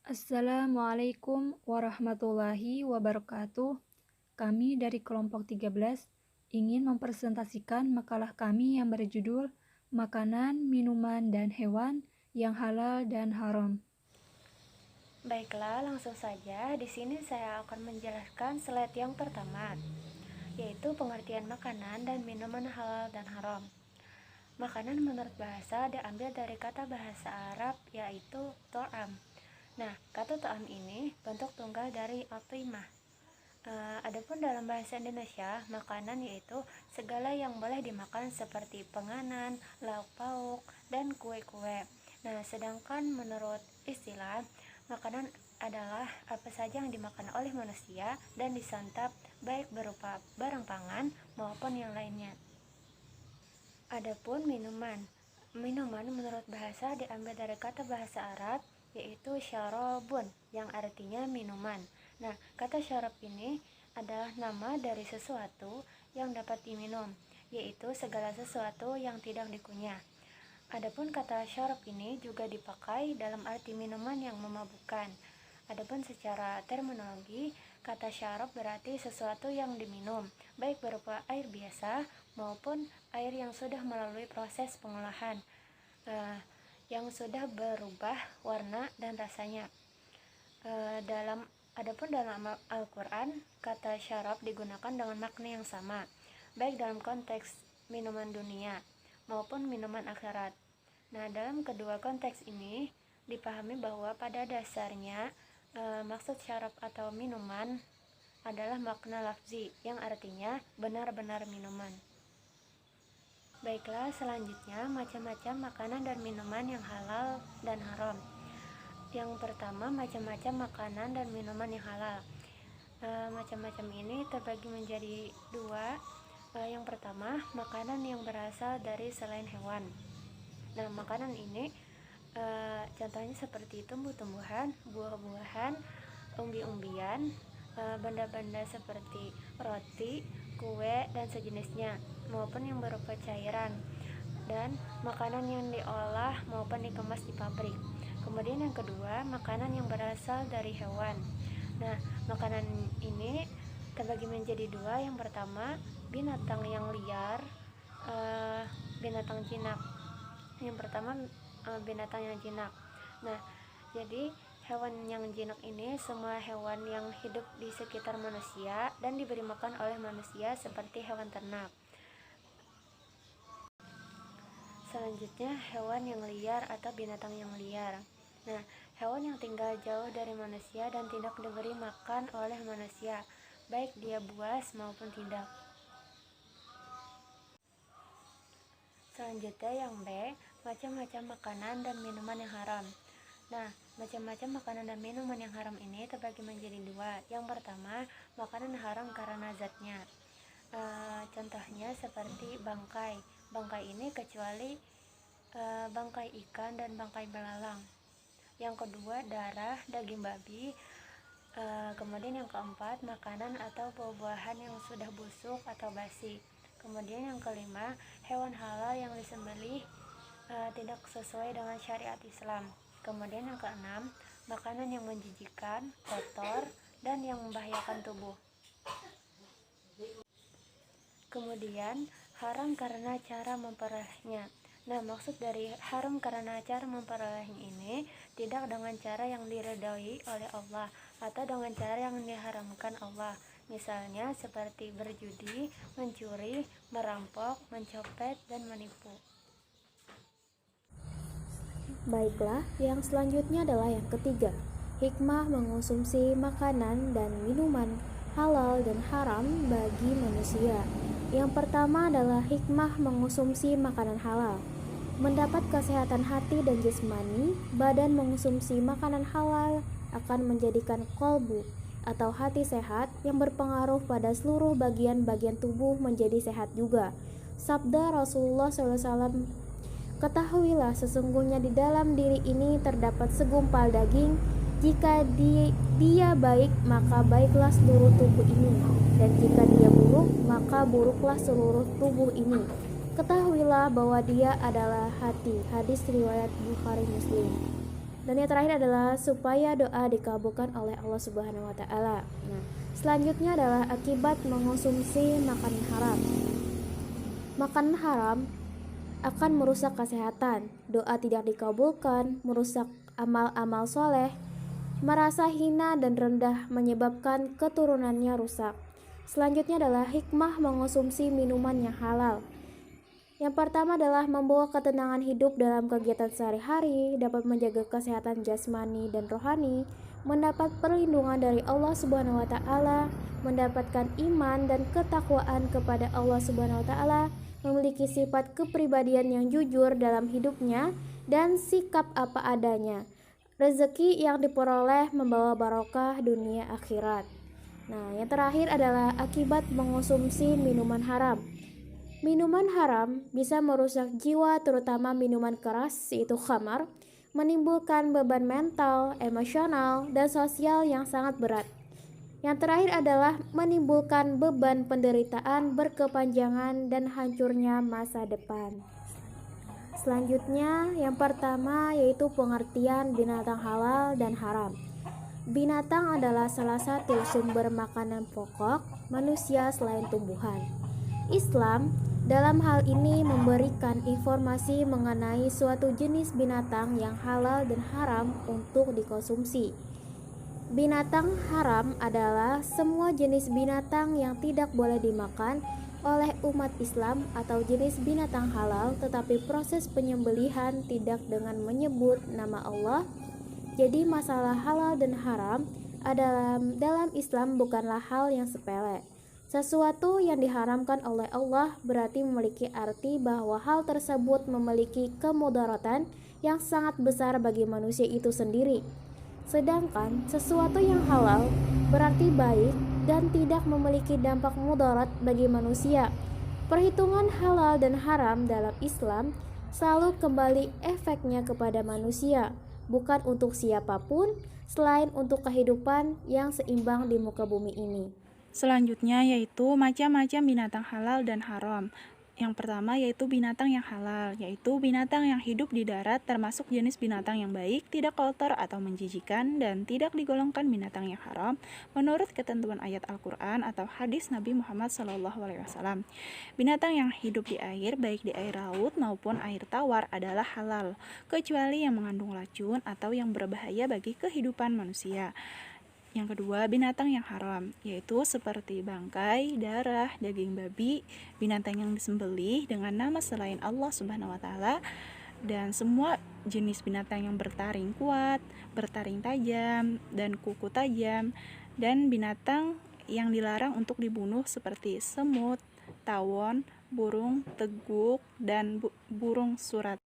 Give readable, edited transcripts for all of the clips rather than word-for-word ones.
Assalamualaikum warahmatullahi wabarakatuh. Kami dari kelompok 13 ingin mempresentasikan makalah kami yang berjudul Makanan, Minuman, dan Hewan yang Halal dan Haram. Baiklah, langsung saja. Di sini saya akan menjelaskan slide yang pertama, yaitu pengertian makanan dan minuman halal dan haram. Makanan menurut bahasa diambil dari kata bahasa Arab yaitu to'am. Nah, kata to'am ini bentuk tunggal dari atimah. Adapun dalam bahasa Indonesia, makanan yaitu segala yang boleh dimakan seperti penganan, lauk pauk, dan kue-kue. Nah, sedangkan menurut istilah, makanan adalah apa saja yang dimakan oleh manusia dan disantap baik berupa barang pangan maupun yang lainnya. Adapun minuman. Minuman menurut bahasa diambil dari kata bahasa Arab yaitu syarabun yang artinya minuman. Nah, kata syarab ini adalah nama dari sesuatu yang dapat diminum, yaitu segala sesuatu yang tidak dikunyah. Adapun kata syarab ini juga dipakai dalam arti minuman yang memabukkan. Adapun secara terminologi, kata syarab berarti sesuatu yang diminum, baik berupa air biasa maupun air yang sudah melalui proses pengolahan, yang sudah berubah warna dan rasanya. Adapun dalam Al-Quran, kata syarab digunakan dengan makna yang sama, baik dalam konteks minuman dunia maupun minuman akhirat. Nah, dalam kedua konteks ini dipahami bahwa pada dasarnya maksud syarab atau minuman adalah makna lafzi yang artinya benar-benar minuman. Baiklah, selanjutnya macam-macam makanan dan minuman yang halal dan haram. Yang pertama, macam-macam makanan dan minuman yang halal. Macam-macam ini terbagi menjadi dua. Yang pertama, makanan yang berasal dari selain hewan. Nah, makanan ini contohnya seperti tumbuh-tumbuhan, buah-buahan, umbi-umbian, benda-benda seperti roti, kue, dan sejenisnya, maupun yang berupa cairan, dan makanan yang diolah maupun dikemas di pabrik. Kemudian yang kedua, makanan yang berasal dari hewan. Nah, makanan ini terbagi menjadi dua. Yang pertama, binatang yang liar, binatang jinak. Yang pertama, binatang yang jinak. Nah, jadi hewan yang jinak ini semua hewan yang hidup di sekitar manusia dan diberi makan oleh manusia seperti hewan ternak. Selanjutnya, hewan yang liar atau binatang yang liar. Nah, hewan yang tinggal jauh dari manusia dan tidak diberi makan oleh manusia, baik dia buas maupun tidak. Selanjutnya yang B, macam-macam makanan dan minuman yang haram. Nah, macam-macam makanan dan minuman yang haram ini terbagi menjadi dua. Yang pertama, makanan haram karena zatnya. Contohnya seperti bangkai. Bangkai ini kecuali bangkai ikan dan bangkai belalang. Yang kedua, darah, daging babi. Kemudian yang keempat, makanan atau buah-buahan yang sudah busuk atau basi. Kemudian yang kelima, hewan halal yang disembelih tidak sesuai dengan syariat Islam. Kemudian yang keenam, makanan yang menjijikan, kotor, dan yang membahayakan tubuh. Kemudian haram karena cara memperolehnya. Nah, maksud dari haram karena cara memperolehnya ini tidak dengan cara yang diridhoi oleh Allah atau dengan cara yang diharamkan Allah. Misalnya seperti berjudi, mencuri, merampok, mencopet, dan menipu. Baiklah, yang selanjutnya adalah yang ketiga, hikmah mengonsumsi makanan dan minuman halal dan haram bagi manusia. Yang pertama adalah hikmah mengonsumsi makanan halal. Mendapat kesehatan hati dan jasmani, badan mengonsumsi makanan halal akan menjadikan kolbu atau hati sehat yang berpengaruh pada seluruh bagian-bagian tubuh menjadi sehat juga. Sabda Rasulullah SAW, ketahuilah sesungguhnya di dalam diri ini terdapat segumpal daging, jika dia baik maka baiklah seluruh tubuh ini, dan jika dia buruk maka buruklah seluruh tubuh ini. Ketahuilah bahwa dia adalah hati. Hadis riwayat Bukhari Muslim. Dan yang terakhir adalah supaya doa dikabulkan oleh Allah Subhanahu wa taala. Nah, selanjutnya adalah akibat mengonsumsi makanan haram. Makanan haram akan merusak kesehatan, doa tidak dikabulkan, merusak amal-amal soleh, merasa hina dan rendah, menyebabkan keturunannya rusak. Selanjutnya adalah hikmah mengonsumsi minuman yang halal. Yang pertama adalah membawa ketenangan hidup dalam kegiatan sehari-hari, dapat menjaga kesehatan jasmani dan rohani, mendapat perlindungan dari Allah Subhanahu wa taala, mendapatkan iman dan ketakwaan kepada Allah Subhanahu wa taala, memiliki sifat kepribadian yang jujur dalam hidupnya dan sikap apa adanya. Rezeki yang diperoleh membawa barokah dunia akhirat. Nah, yang terakhir adalah akibat mengonsumsi minuman haram. Minuman haram bisa merusak jiwa, terutama minuman keras yaitu khamar, menimbulkan beban mental, emosional, dan sosial yang sangat berat. Yang terakhir adalah menimbulkan beban penderitaan berkepanjangan dan hancurnya masa depan. Selanjutnya, yang pertama yaitu pengertian binatang halal dan haram. Binatang adalah salah satu sumber makanan pokok manusia selain tumbuhan. Islam dalam hal ini memberikan informasi mengenai suatu jenis binatang yang halal dan haram untuk dikonsumsi. Binatang haram adalah semua jenis binatang yang tidak boleh dimakan oleh umat Islam atau jenis binatang halal, tetapi proses penyembelihan tidak dengan menyebut nama Allah. Jadi masalah halal dan haram dalam Islam bukanlah hal yang sepele. Sesuatu yang diharamkan oleh Allah berarti memiliki arti bahwa hal tersebut memiliki kemudaratan yang sangat besar bagi manusia itu sendiri. Sedangkan sesuatu yang halal berarti baik dan tidak memiliki dampak mudarat bagi manusia. Perhitungan halal dan haram dalam Islam selalu kembali efeknya kepada manusia, bukan untuk siapapun selain untuk kehidupan yang seimbang di muka bumi ini. Selanjutnya yaitu macam-macam binatang halal dan haram. Yang pertama yaitu binatang yang halal, yaitu binatang yang hidup di darat termasuk jenis binatang yang baik, tidak kotor atau menjijikan, dan tidak digolongkan binatang yang haram menurut ketentuan ayat Al-Quran atau hadis Nabi Muhammad SAW. Binatang yang hidup di air, baik di air laut maupun air tawar adalah halal, kecuali yang mengandung racun atau yang berbahaya bagi kehidupan manusia. Yang kedua, binatang yang haram, yaitu seperti bangkai, darah, daging babi, binatang yang disembelih dengan nama selain Allah Subhanahu wa taala, dan semua jenis binatang yang bertaring kuat, bertaring tajam, dan kuku tajam, dan binatang yang dilarang untuk dibunuh seperti semut, tawon, burung teguk, dan burung surat.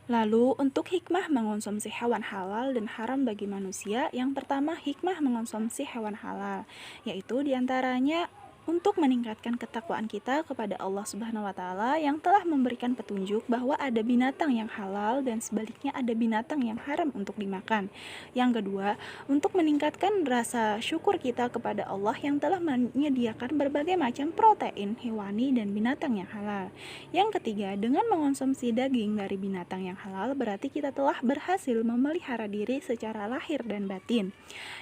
Lalu, untuk hikmah mengonsumsi hewan halal dan haram bagi manusia, yang pertama hikmah mengonsumsi hewan halal, yaitu diantaranya untuk meningkatkan ketakwaan kita kepada Allah Subhanahu wa taala yang telah memberikan petunjuk bahwa ada binatang yang halal dan sebaliknya ada binatang yang haram untuk dimakan. Yang kedua, untuk meningkatkan rasa syukur kita kepada Allah yang telah menyediakan berbagai macam protein hewani dan binatang yang halal. Yang ketiga, dengan mengonsumsi daging dari binatang yang halal berarti kita telah berhasil memelihara diri secara lahir dan batin.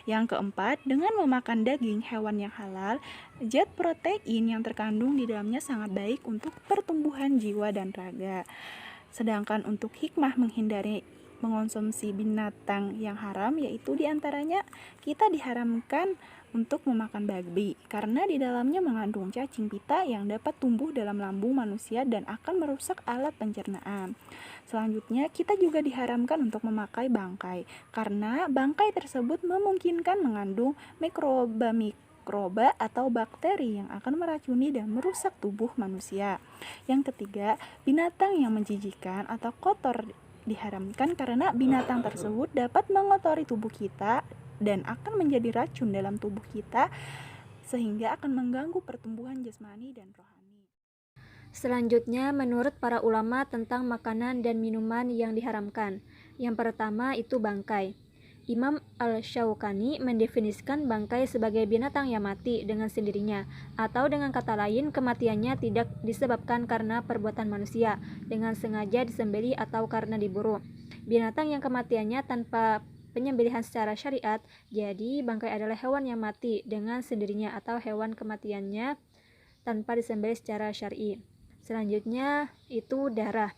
Yang keempat, dengan memakan daging hewan yang halal, zat protein yang terkandung di dalamnya sangat baik untuk pertumbuhan jiwa dan raga. Sedangkan untuk hikmah menghindari mengonsumsi binatang yang haram, yaitu diantaranya kita diharamkan untuk memakan babi karena di dalamnya mengandung cacing pita yang dapat tumbuh dalam lambung manusia dan akan merusak alat pencernaan. Selanjutnya, kita juga diharamkan untuk memakai bangkai karena bangkai tersebut memungkinkan mengandung mikroba atau bakteri yang akan meracuni dan merusak tubuh manusia. Yang ketiga, binatang yang menjijikan atau kotor diharamkan karena binatang tersebut dapat mengotori tubuh kita dan akan menjadi racun dalam tubuh kita sehingga akan mengganggu pertumbuhan jasmani dan rohani. Selanjutnya, menurut para ulama tentang makanan dan minuman yang diharamkan. Yang pertama itu bangkai. Imam Al-Syaukani mendefinisikan bangkai sebagai binatang yang mati dengan sendirinya, atau dengan kata lain kematiannya tidak disebabkan karena perbuatan manusia, dengan sengaja disembelih atau karena diburu. binatang yang kematiannya tanpa penyembelihan secara syariat. Jadi bangkai adalah hewan yang mati dengan sendirinya atau hewan kematiannya tanpa disembelih secara syar'i. Selanjutnya itu darah.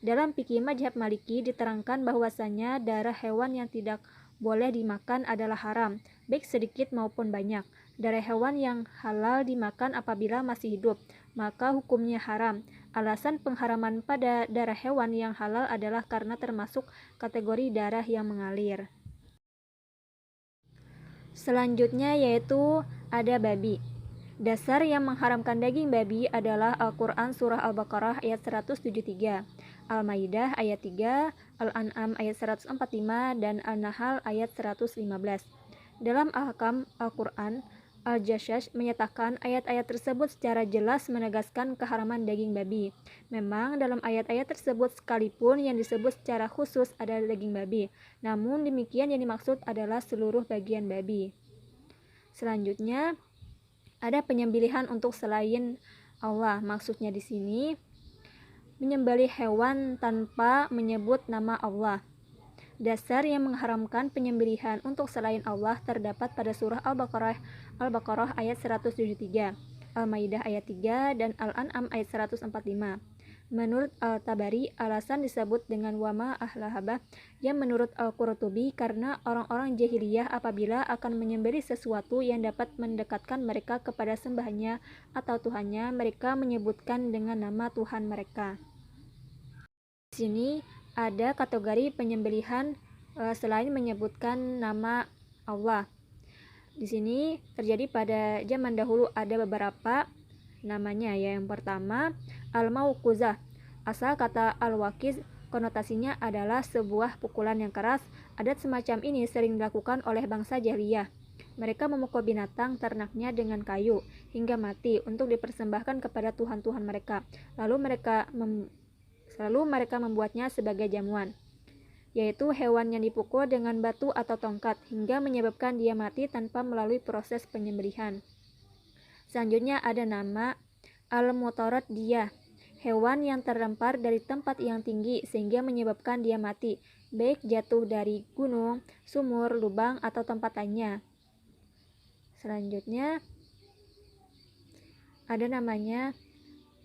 Dalam fikih mazhab Maliki diterangkan bahwasanya darah hewan yang tidak boleh dimakan adalah haram, baik sedikit maupun banyak. Darah hewan yang halal dimakan apabila masih hidup, maka hukumnya haram. Alasan pengharaman pada darah hewan yang halal adalah karena termasuk kategori darah yang mengalir. Selanjutnya yaitu ada babi. Dasar yang mengharamkan daging babi adalah Al-Quran Surah Al-Baqarah ayat 173, Al-Maidah ayat 3, Al-An'am ayat 145, dan Al-Nahl ayat 115. Dalam Ahkam Al-Quran, Al-Jashash menyatakan ayat-ayat tersebut secara jelas menegaskan keharaman daging babi. Memang dalam ayat-ayat tersebut sekalipun yang disebut secara khusus adalah daging babi, namun demikian yang dimaksud adalah seluruh bagian babi. Selanjutnya, ada penyembelihan untuk selain Allah. Maksudnya di sini menyembelih hewan tanpa menyebut nama Allah. Dasar yang mengharamkan penyembelihan untuk selain Allah terdapat pada surah Al-Baqarah ayat 173, Al-Maidah ayat 3, dan Al-An'am ayat 145. Menurut Al-Tabari, alasan disebut dengan wama ahlahabah yang menurut Al-Qurtubi karena orang-orang jahiliyah apabila akan menyembelih sesuatu yang dapat mendekatkan mereka kepada sembahannya atau Tuhannya, mereka menyebutkan dengan nama Tuhan mereka. Di sini ada kategori penyembelihan selain menyebutkan nama Allah. Di sini terjadi pada zaman dahulu ada beberapa namanya ya. Yang pertama al-mauquzah. Asal kata al-waqiz konotasinya adalah sebuah pukulan yang keras. Adat semacam ini sering dilakukan oleh bangsa jahiliyah. Mereka memukul binatang ternaknya dengan kayu hingga mati untuk dipersembahkan kepada tuhan-tuhan mereka. Lalu mereka membuatnya sebagai jamuan, yaitu hewan yang dipukul dengan batu atau tongkat hingga menyebabkan dia mati tanpa melalui proses penyembelihan. Selanjutnya ada nama al-mutarad dia, hewan yang terlempar dari tempat yang tinggi sehingga menyebabkan dia mati, baik jatuh dari gunung, sumur, lubang, atau tempat lainnya. Selanjutnya ada namanya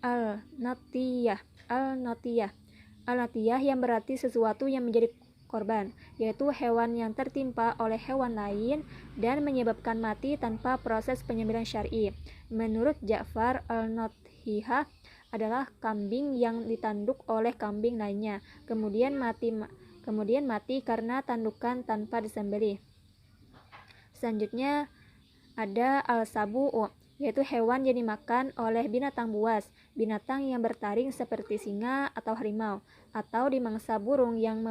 al-natiyah. Al-natiyah yang berarti sesuatu yang menjadi korban, yaitu hewan yang tertimpa oleh hewan lain dan menyebabkan mati tanpa proses penyembelihan syar'i. Menurut Ja'far, al-nathihah adalah kambing yang ditanduk oleh kambing lainnya, kemudian mati karena tandukan tanpa disembelih. Selanjutnya ada al-sabu'u, yaitu hewan yang dimakan oleh binatang buas, binatang yang bertaring seperti singa atau harimau, atau dimangsa burung yang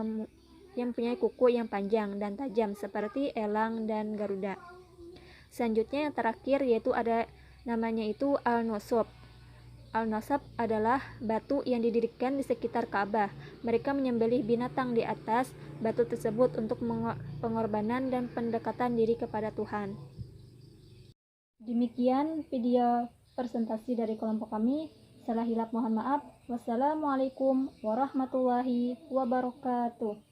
mempunyai kuku yang panjang dan tajam seperti elang dan garuda. Selanjutnya yang terakhir yaitu ada namanya itu al-nusub. Al-nusub adalah batu yang didirikan di sekitar Ka'bah. Mereka menyembelih binatang di atas batu tersebut untuk pengorbanan dan pendekatan diri kepada Tuhan. Demikian video presentasi dari kelompok kami. Salah hilap mohon maaf. Wassalamualaikum warahmatullahi wabarakatuh.